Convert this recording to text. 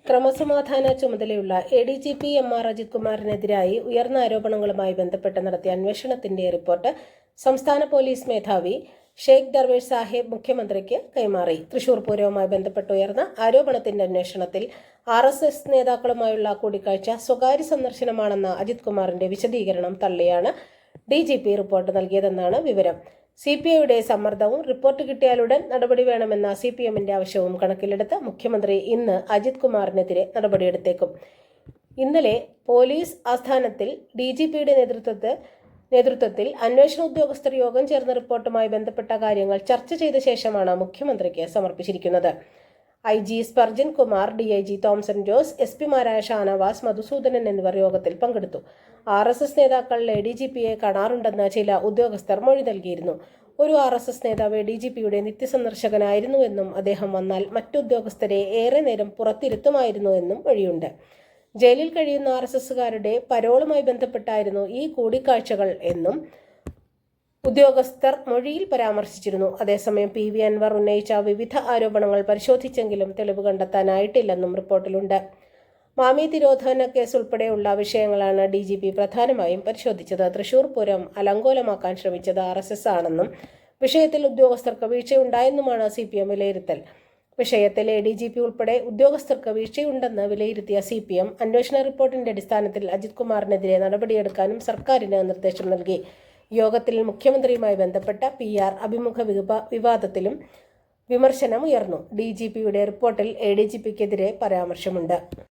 ക്രമസമാധാന ചുമതലയുള്ള ADGP MR Ajith കുമാറിനെതിരായി ഉയർന്ന ആരോപണങ്ങളുമായി ബന്ധപ്പെട്ട് നടത്തിയ അന്വേഷണത്തിന്റെ റിപ്പോർട്ട് സംസ്ഥാന പോലീസ് മേധാവി ഷെയ്ഖ് ദർവേഷ് സാഹിബ് മുഖ്യമന്ത്രിക്ക് കൈമാറി. തൃശൂർ പൂരവുമായി ബന്ധപ്പെട്ട് ഉയർന്ന ആരോപണത്തിന്റെ അന്വേഷണത്തിൽ RSS നേതാക്കളുമായുള്ള കൂടിക്കാഴ്ച സ്വകാര്യ സന്ദർശനമാണെന്ന അജിത് കുമാറിന്റെ വിശദീകരണം തള്ളിയാണ് DGP റിപ്പോർട്ട് നൽകിയതെന്നാണ് വിവരം. CPIയുടെ സമ്മർദ്ദവും റിപ്പോർട്ട് കിട്ടിയാലുടൻ നടപടി വേണമെന്ന CPMന്റെ ആവശ്യവും കണക്കിലെടുത്ത് മുഖ്യമന്ത്രി ഇന്ന് അജിത് കുമാറിനെതിരെ നടപടിയെടുത്തേക്കും. ഇന്നലെ പോലീസ് ആസ്ഥാനത്തിൽ DGPയുടെ നേതൃത്വത്തിൽ അന്വേഷണ ഉദ്യോഗസ്ഥർ യോഗം ചേർന്ന റിപ്പോർട്ടുമായി ബന്ധപ്പെട്ട കാര്യങ്ങൾ ചർച്ച ചെയ്ത ശേഷമാണ് മുഖ്യമന്ത്രിക്ക് സമർപ്പിച്ചിരിക്കുന്നത്. IG Spurgeon Kumar, DIG Thomson Jose, SP-മാരായ ഷാനവാസ്, മധുസൂദനൻ എന്നിവർ യോഗത്തിൽ പങ്കെടുത്തു. RSS നേതാക്കൾ ADGPയെ കാണാറുണ്ടെന്ന് ചില ഉദ്യോഗസ്ഥർ മൊഴി നൽകിയിരുന്നു. ഒരു RSS നേതാവ് DGPയുടെ നിത്യസന്ദർശകനായിരുന്നുവെന്നും അദ്ദേഹം വന്നാൽ മറ്റുദ്യോഗസ്ഥരെ ഏറെ നേരം പുറത്തിരുത്തുമായിരുന്നു എന്നും മൊഴിയുണ്ട്. ജയിലിൽ കഴിയുന്ന RSSകാരുടെ പരോളുമായി ബന്ധപ്പെട്ടായിരുന്നു ഈ കൂടിക്കാഴ്ചകൾ എന്നും ഉദ്യോഗസ്ഥർ മൊഴിയിൽ പരാമർശിച്ചിരുന്നു. അതേസമയം PV അൻവർ ഉന്നയിച്ച വിവിധ ആരോപണങ്ങൾ പരിശോധിച്ചെങ്കിലും തെളിവ് കണ്ടെത്താനായിട്ടില്ലെന്നും റിപ്പോർട്ടിലുണ്ട്. മാമി തിരോധാന കേസ് ഉൾപ്പെടെയുള്ള വിഷയങ്ങളാണ് DGP പ്രധാനമായും പരിശോധിച്ചത്. തൃശൂർ പൂരം അലങ്കോലമാക്കാൻ ശ്രമിച്ചത് RSS ആണെന്നും വിഷയത്തിൽ ഉദ്യോഗസ്ഥർക്ക് വീഴ്ചയുണ്ടായെന്നുമാണ് CPM വിലയിരുത്തൽ. വിഷയത്തിൽ ADGP ഉൾപ്പെടെ ഉദ്യോഗസ്ഥർക്ക് വീഴ്ചയുണ്ടെന്ന് വിലയിരുത്തിയ CPM അന്വേഷണ റിപ്പോർട്ടിന്റെ അടിസ്ഥാനത്തിൽ അജിത് കുമാറിനെതിരെ നടപടിയെടുക്കാനും സർക്കാരിന് നിർദ്ദേശം നൽകി. യോഗത്തിൽ മുഖ്യമന്ത്രിയുമായി ബന്ധപ്പെട്ട PR അഭിമുഖ വിവാദത്തിലും വിമർശനം ഉയർന്നു. DGPയുടെ റിപ്പോർട്ടിൽ ADGPക്കെതിരെ പരാമർശമുണ്ട്.